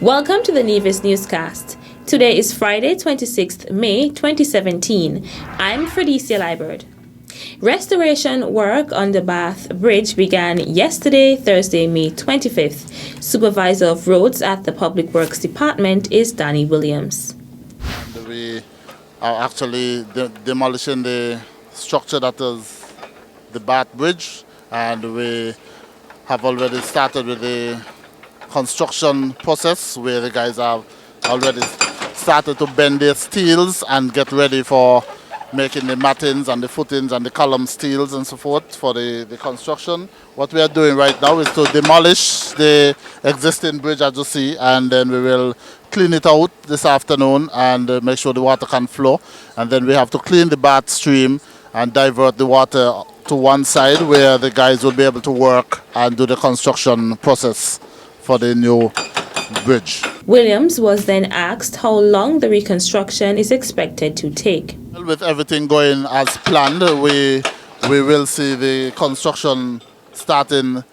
Welcome to the Nevis Newscast. Today is Friday, 26th May 2017. I'm Fredicia Liburd. Restoration work on the Bath Bridge began yesterday, Thursday, May 25th. Supervisor of Roads at the Public Works Department is Danny Williams. We are actually demolishing the structure that is the Bath Bridge, and we have already started with the construction process where the guys have already started to bend their steels and get ready for making the mattings and the footings and the column steels and so forth for the construction. What we are doing right now is to demolish the existing bridge, as you see, and then we will clean it out this afternoon and make sure the water can flow. And then we have to clean the Bath stream and divert the water to one side where the guys will be able to work and do the construction process for the new bridge. Williams was then asked how long the reconstruction is expected to take. Well, with everything going as planned, we will see the construction starting in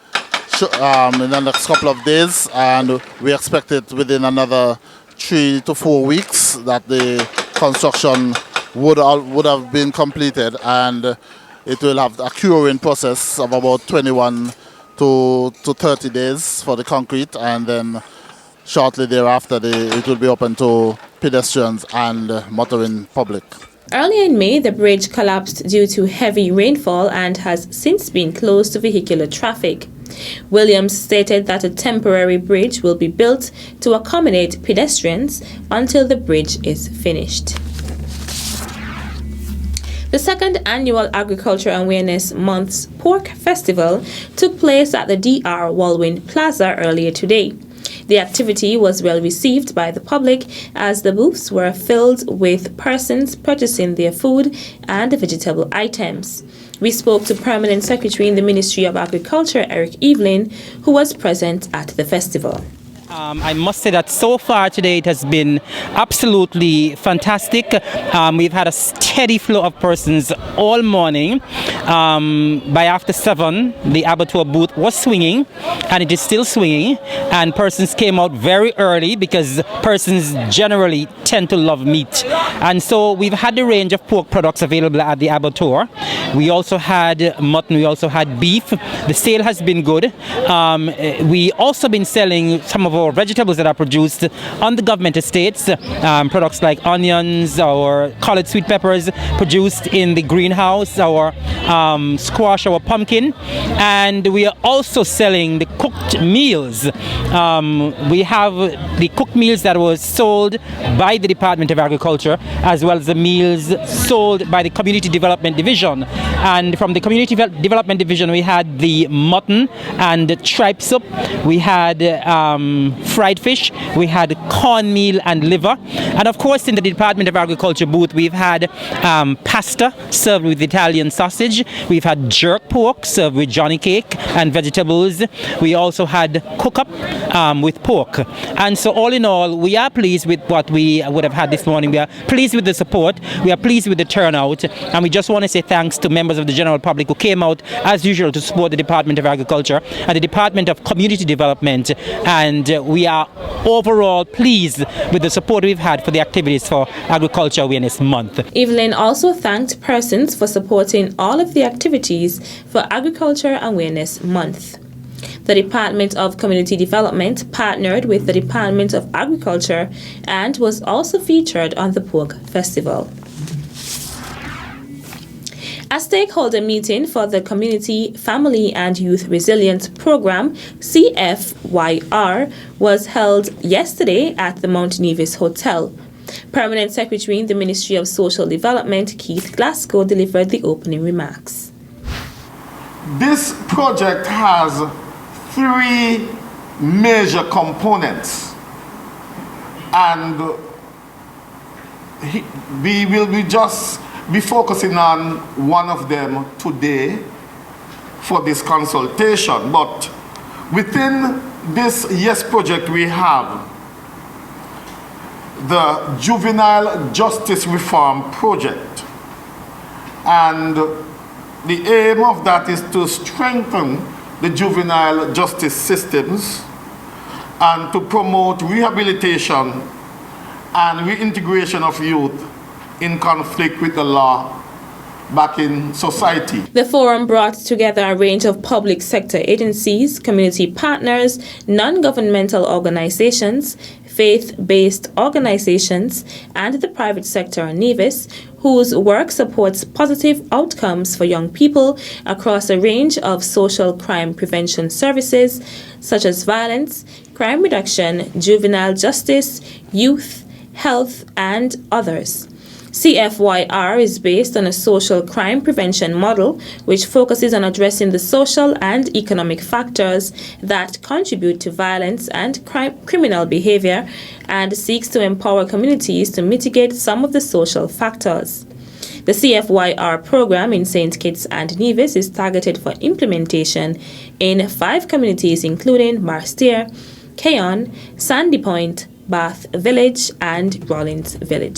the next couple of days, and we expect it within another 3 to 4 weeks that the construction would have been completed, and it will have a curing process of about 21 to 30 days for the concrete, and then shortly thereafter it will be open to pedestrians and motoring public. Earlier in May, the bridge collapsed due to heavy rainfall and has since been closed to vehicular traffic. Williams stated that a temporary bridge will be built to accommodate pedestrians until the bridge is finished. The second annual Agriculture Awareness Month's Pork Festival took place at the DR Walwyn Plaza earlier today. The activity was well received by the public as the booths were filled with persons purchasing their food and vegetable items. We spoke to Permanent Secretary in the Ministry of Agriculture, Eric Evelyn, who was present at the festival. I must say that so far today it has been absolutely fantastic. We've had a steady flow of persons all morning. By after 7, the abattoir booth was swinging, and it is still swinging, and persons came out very early because persons generally tend to love meat. And so we've had the range of pork products available at the abattoir. We also had mutton, we also had beef. The sale has been good. We also been selling some of our vegetables that are produced on the government estates, products like onions or collard sweet peppers produced in the greenhouse, our squash, our pumpkin, and we are also selling the cooked meals. We have the cooked meals that was sold by the Department of Agriculture, as well as the meals sold by the Community Development Division. And from the Community Development Division, we had the mutton and the tripe soup. We had fried fish. We had cornmeal and liver. And of course, in the Department of Agriculture booth, we've had pasta served with Italian sausage. We've had jerk pork served with johnny cake and vegetables. We also had cook-up with pork. And so all in all, we are pleased with what we would have had this morning. We are pleased with the support. We are pleased with the turnout. And we just want to say thanks to members of the general public who came out, as usual, to support the Department of Agriculture and the Department of Community Development. And we are overall pleased with the support we've had for the activities for Agriculture Awareness Month. Evelyn also thanked persons for supporting all of the activities for Agriculture Awareness Month. The Department of Community Development partnered with the Department of Agriculture and was also featured on the Pork Festival. A stakeholder meeting for the Community, Family and Youth Resilience Program, CFYR, was held yesterday at the Mount Nevis Hotel. Permanent Secretary in the Ministry of Social Development, Keith Glasgow, delivered the opening remarks. This project has 3 major components, and we will be focusing on one of them today for this consultation. But within this YES project, we have the Juvenile Justice Reform Project, and the aim of that is to strengthen the juvenile justice systems and to promote rehabilitation and reintegration of youth in conflict with the law back in society. The forum brought together a range of public sector agencies, community partners, non-governmental organizations, faith-based organizations, and the private sector in Nevis, whose work supports positive outcomes for young people across a range of social crime prevention services such as violence, crime reduction, juvenile justice, youth, health, and others. CFYR is based on a social crime prevention model which focuses on addressing the social and economic factors that contribute to violence and criminal behavior and seeks to empower communities to mitigate some of the social factors. The CFYR program in St. Kitts and Nevis is targeted for implementation in 5 communities including Marsteer, Keon, Sandy Point, Bath Village, and Rollins Village.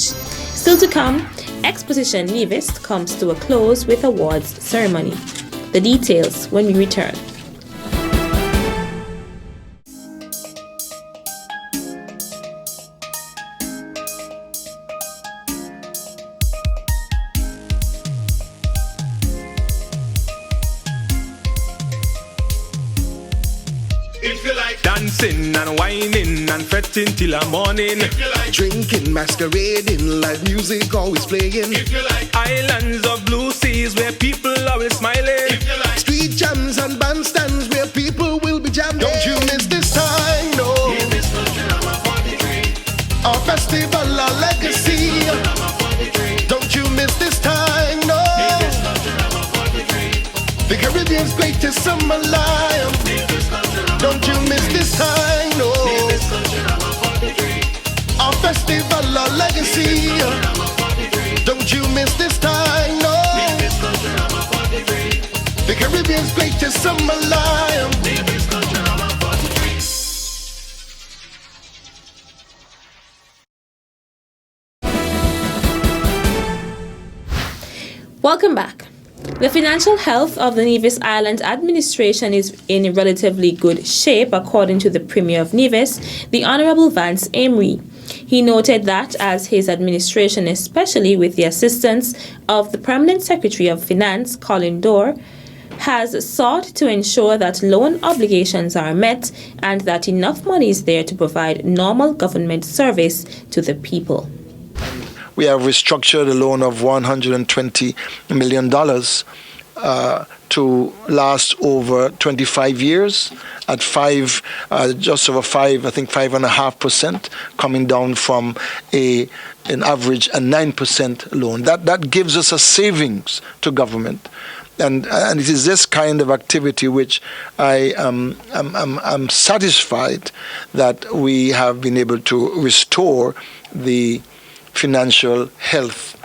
Still to come, Exposition Nevis comes to a close with awards ceremony. The details when we return. Dancing and whining and fretting till the morning. If you like. Drinking, masquerading, live music always playing. If you like. Islands of blue seas where people always smiling. If you like. Street jams and bandstands where people will be jamming. Don't you miss this time, no. Nevis Culture 43. Our festival, our legacy. Don't you miss this time, no. Nevis Culture 43. The Caribbean's greatest summer lion. Don't you miss this time, no. Our festival, our legacy. Don't you miss this time, no. The Caribbean's greatest summer lion. Welcome back. The financial health of the Nevis Island administration is in relatively good shape, according to the Premier of Nevis, the Honourable Vance Amory. He noted that as his administration, especially with the assistance of the Permanent Secretary of Finance, Colin Dorr, has sought to ensure that loan obligations are met and that enough money is there to provide normal government service to the people. We have restructured a loan of $120 million to last over 25 years at just over 5, I think 5.5%, coming down from an average a 9% loan. That gives us a savings to government. And it is this kind of activity which I'm satisfied that we have been able to restore the financial health,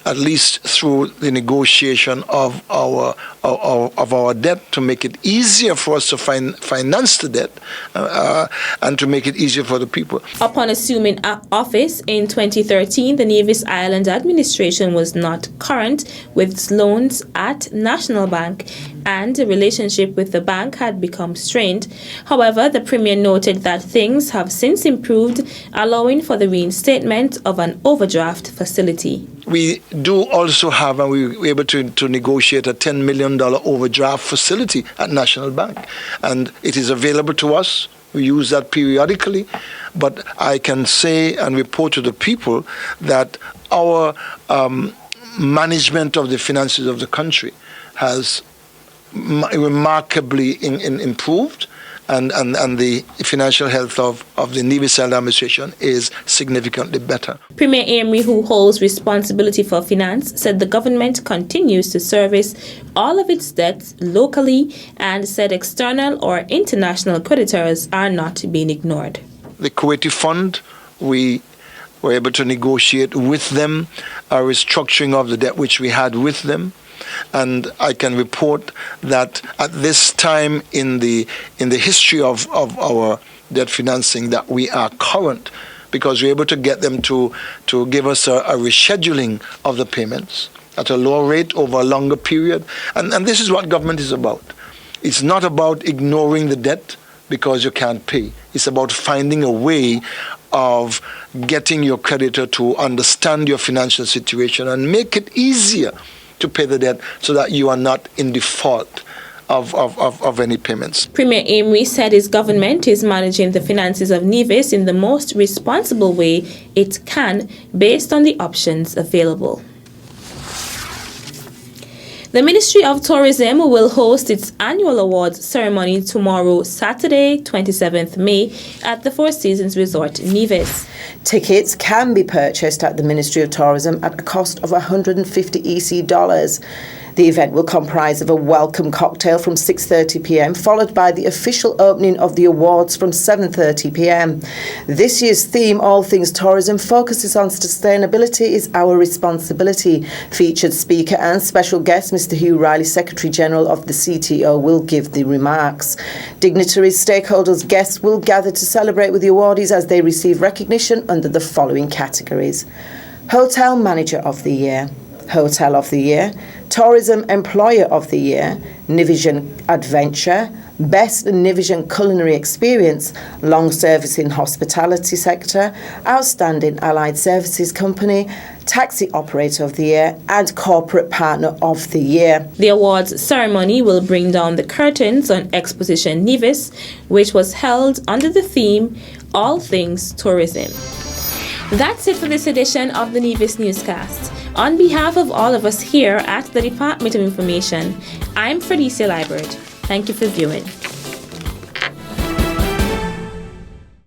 at least through the negotiation of our debt, to make it easier for us to finance the debt and to make it easier for the people. Upon assuming office in 2013, the Nevis Island administration was not current with its loans at National Bank, and the relationship with the bank had become strained. However, the Premier noted that things have since improved, allowing for the reinstatement of an overdraft facility. We do also have, and we were able to negotiate a $10 million overdraft facility at National Bank. And it is available to us. We use that periodically. But I can say and report to the people that our management of the finances of the country has remarkably improved. And the financial health of the Nevis Island administration is significantly better. Premier Amory, who holds responsibility for finance, said the government continues to service all of its debts locally and said external or international creditors are not being ignored. The Kuwaiti Fund, we were able to negotiate with them a restructuring of the debt which we had with them. And I can report that at this time in the history of our debt financing that we are current, because we're able to get them to give us a rescheduling of the payments at a lower rate over a longer period. And this is what government is about. It's not about ignoring the debt, because you can't pay. It's about finding a way of getting your creditor to understand your financial situation and make it easier to pay the debt so that you are not in default of any payments. Premier Amory said his government is managing the finances of Nevis in the most responsible way it can based on the options available. The Ministry of Tourism will host its annual awards ceremony tomorrow, Saturday, 27th May, at the Four Seasons Resort, Nevis. Tickets can be purchased at the Ministry of Tourism at a cost of $150 EC. The event will comprise of a welcome cocktail from 6:30 p.m, followed by the official opening of the awards from 7:30 p.m. This year's theme, All Things Tourism, focuses on sustainability is our responsibility. Featured speaker and special guest, Mr. Hugh Riley, Secretary General of the CTO, will give the remarks. Dignitaries, stakeholders, guests will gather to celebrate with the awardees as they receive recognition under the following categories: Hotel Manager of the Year, Hotel of the Year, Tourism Employer of the Year, Nevisian Adventure, Best Nevisian Culinary Experience, Long Service in Hospitality Sector, Outstanding Allied Services Company, Taxi Operator of the Year, and Corporate Partner of the Year. The awards ceremony will bring down the curtains on Exposition Nevis, which was held under the theme All Things Tourism. That's it for this edition of the Nevis Newscast. On behalf of all of us here at the Department of Information, I'm Felicia Liebert. Thank you for viewing.